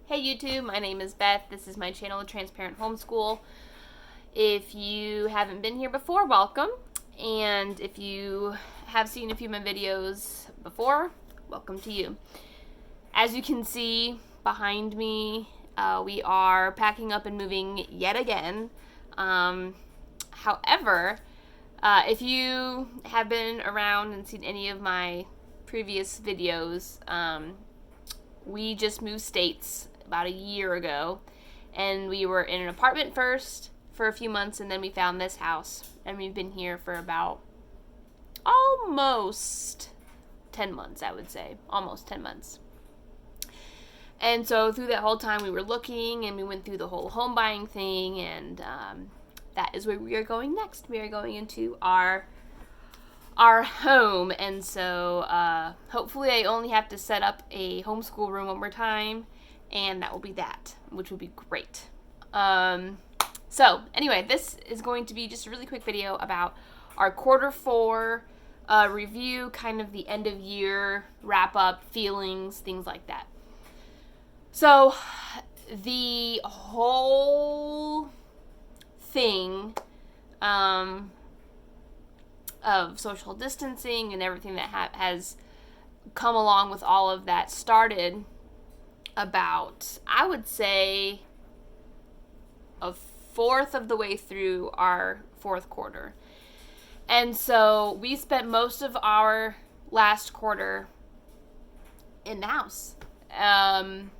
Hey YouTube, my name is Beth. This is my channel, Transparent Homeschool. If you haven't been here before, welcome. And if you have seen a few of my videos before, welcome to you. As you can see behind me, we are packing up and moving yet again. However, if you have been around and seen any of my previous videos, we just moved states about a year ago, and we were in an apartment first for a few months, and then we found this house, and we've been here for about almost 10 months, I would say. Almost 10 months. And so through that whole time we were looking, and we went through the whole home buying thing, and that is where we are going next. We are going into our home, and so hopefully I only have to set up a homeschool room one more time, and that will be that, which will be great. So anyway, this is going to be just a really quick video about our quarter 4 review, kind of the end of year wrap up, feelings, things like that. So the whole thing of social distancing and everything that has come along with all of that started about, I would say, a fourth of the way through our fourth quarter. And so we spent most of our last quarter in the house, and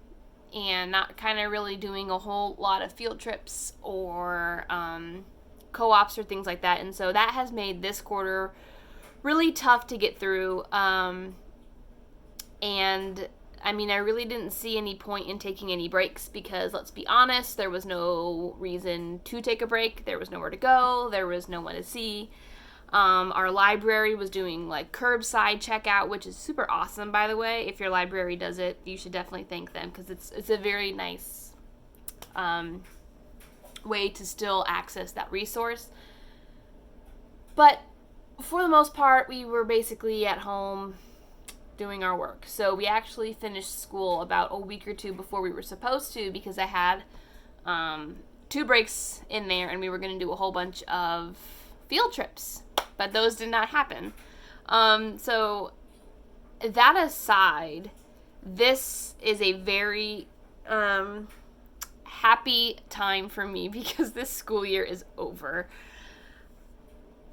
not kind of really doing a whole lot of field trips or co-ops or things like that. And so that has made this quarter really tough to get through. And I mean, I really didn't see any point in taking any breaks because, let's be honest, there was no reason to take a break. There was nowhere to go. There was no one to see. Our library was doing like curbside checkout, which is super awesome, by the way. If your library does it, you should definitely thank them because it's a very nice way to still access that resource. But for the most part, we were basically at home doing our work. So we actually finished school about a week or two before we were supposed to, because I had 2 breaks in there, and we were going to do a whole bunch of field trips, but those did not happen. So that aside, this is a very happy time for me because this school year is over.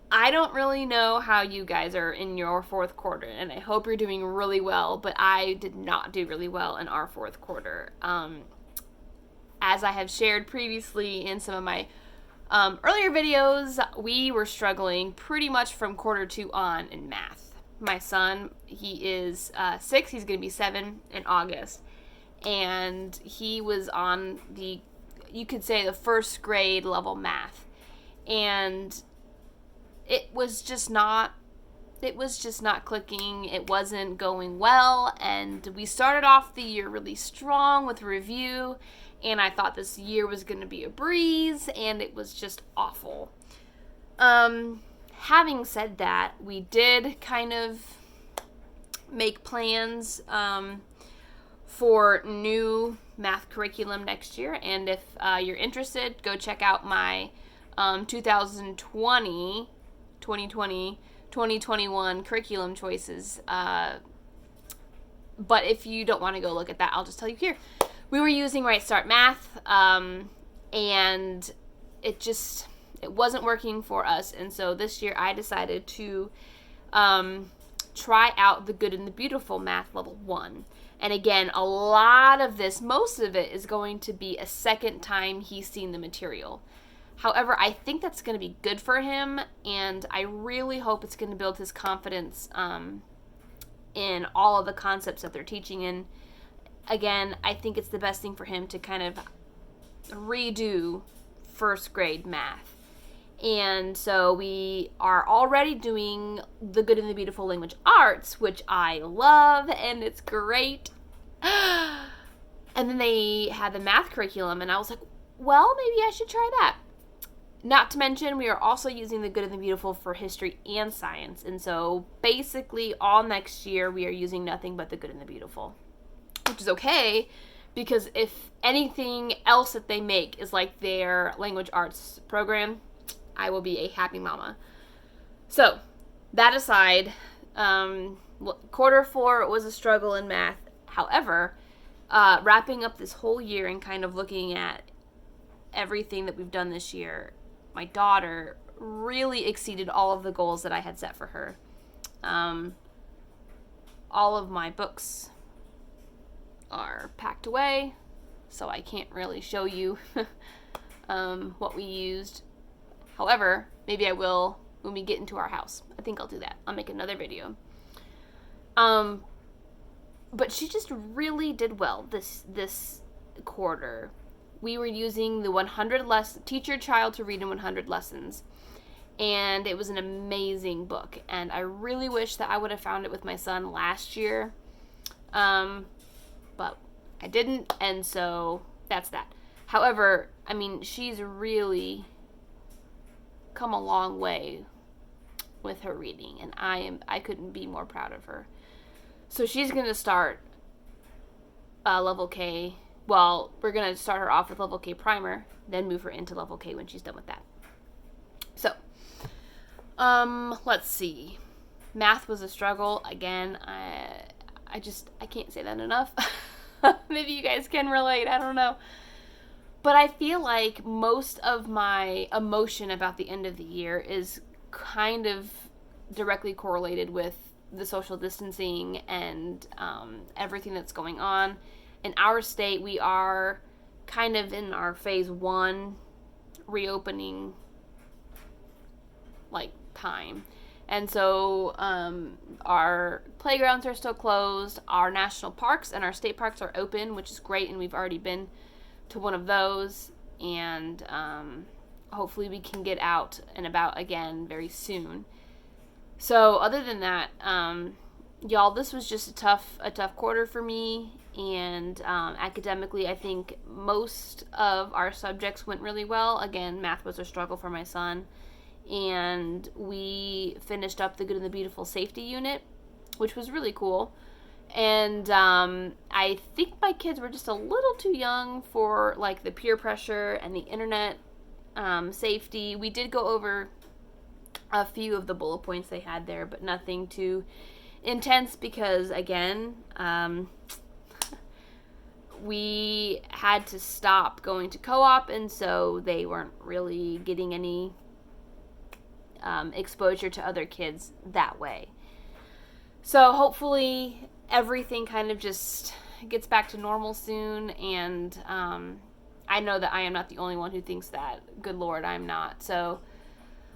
I don't really know how you guys are in your fourth quarter, and I hope you're doing really well, but I did not do really well in our fourth quarter. As I have shared previously in some of my earlier videos, we were struggling pretty much from quarter 2 on in math. My son, he is 6, he's going to be 7 in August, and he was on the, you could say, the first grade level math, and it was just not clicking. It wasn't going well, and we started off the year really strong with review, and I thought this year was going to be a breeze, and it was just awful. Having said that, we did kind of make plans for new math curriculum next year, and if you're interested, go check out my 2021 curriculum choices. But if you don't want to go look at that, I'll just tell you here. We were using Right Start Math, and it wasn't working for us. And so this year I decided to try out the Good and the Beautiful Math Level 1. And again, a lot of this, most of it, is going to be a second time he's seen the material. However, I think that's going to be good for him, and I really hope it's going to build his confidence in all of the concepts that they're teaching. And again, I think it's the best thing for him to kind of redo first grade math. And so we are already doing the Good and the Beautiful Language Arts, which I love, and it's great. And then they had the math curriculum, and I was like, well, maybe I should try that. Not to mention, we are also using the Good and the Beautiful for history and science. And so basically all next year we are using nothing but the Good and the Beautiful, which is okay because if anything else that they make is like their language arts program, I will be a happy mama. So, that aside, quarter 4 was a struggle in math. However, wrapping up this whole year and kind of looking at everything that we've done this year, my daughter really exceeded all of the goals that I had set for her. All of my books are packed away, so I can't really show you what we used. However, maybe I will when we get into our house. I think I'll do that. I'll make another video. But she just really did well this quarter. We were using the 100 Teach Your Child to Read in 100 Lessons. And it was an amazing book. And I really wish that I would have found it with my son last year. But I didn't, and so that's that. However, I mean, she's really come a long way with her reading, and I couldn't be more proud of her. So she's going to start level K. Well, we're going to start her off with level K primer, then move her into level K when she's done with that. So, let's see. Math was a struggle. Again, I can't say that enough. Maybe you guys can relate. I don't know. But I feel like most of my emotion about the end of the year is kind of directly correlated with the social distancing and everything that's going on. In our state, we are kind of in our phase 1 reopening time. And so our playgrounds are still closed. Our national parks and our state parks are open, which is great, and we've already been to one of those. And hopefully we can get out and about again very soon. So other than that, y'all, this was just a tough quarter for me. And academically, I think most of our subjects went really well. Again, math was a struggle for my son. And we finished up the Good and the Beautiful safety unit, which was really cool. And I think my kids were just a little too young for the peer pressure and the internet safety. We did go over a few of the bullet points they had there, but nothing too intense because, again, we had to stop going to co-op, and so they weren't really getting any exposure to other kids that way. So hopefully everything kind of just gets back to normal soon, and I know that I am not the only one who thinks that. Good Lord, I'm not. So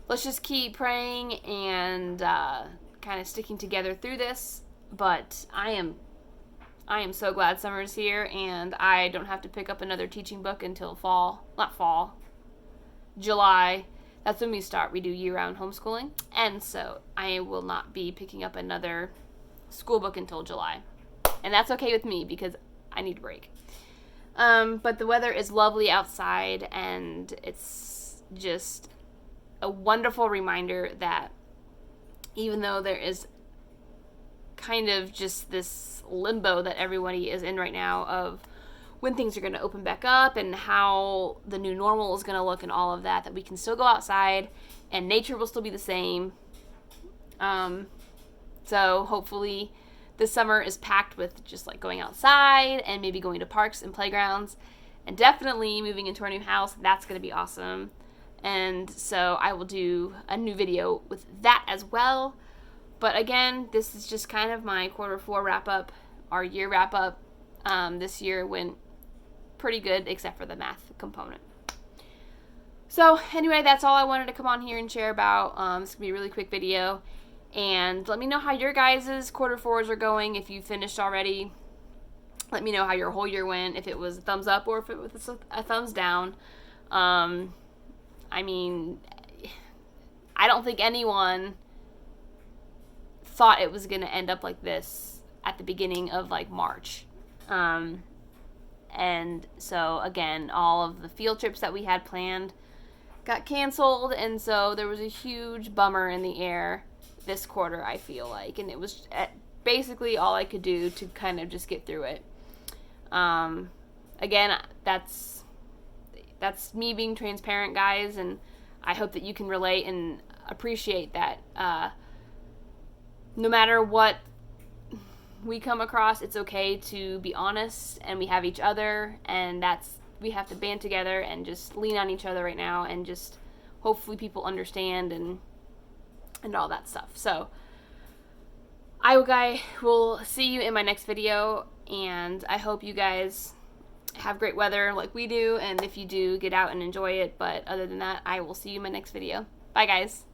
let's just keep praying and kind of sticking together through this. But I am so glad summer's here, and I don't have to pick up another teaching book until July. That's when we start. We do year-round homeschooling, and so I will not be picking up another school book until July. And that's okay with me because I need a break. But the weather is lovely outside, and it's just a wonderful reminder that even though there is kind of just this limbo that everybody is in right now of when things are going to open back up and how the new normal is going to look and all of that we can still go outside and nature will still be the same. So hopefully this summer is packed with just going outside and maybe going to parks and playgrounds, and definitely moving into our new house. That's going to be awesome. And so I will do a new video with that as well. But again, this is just kind of my quarter 4 wrap up, our year wrap up. This year went pretty good except for the math component. So anyway, that's all I wanted to come on here and share about. This could be a really quick video. And let me know how your guys' quarter 4s are going. If you finished already, let me know how your whole year went. If it was a thumbs up or if it was a thumbs down. I mean, I don't think anyone thought it was going to end up like this at the beginning of March. And so again, all of the field trips that we had planned got canceled, and so there was a huge bummer in the air this quarter, I feel like, and it was basically all I could do to kind of just get through it. again, that's me being transparent, guys, and I hope that you can relate and appreciate that. No matter what we come across, it's okay to be honest, and we have each other, and we have to band together and just lean on each other right now, and just hopefully people understand and all that stuff. So I will see you in my next video, and I hope you guys have great weather like we do, and if you do, get out and enjoy it. But other than that, I will see you in my next video. Bye, guys.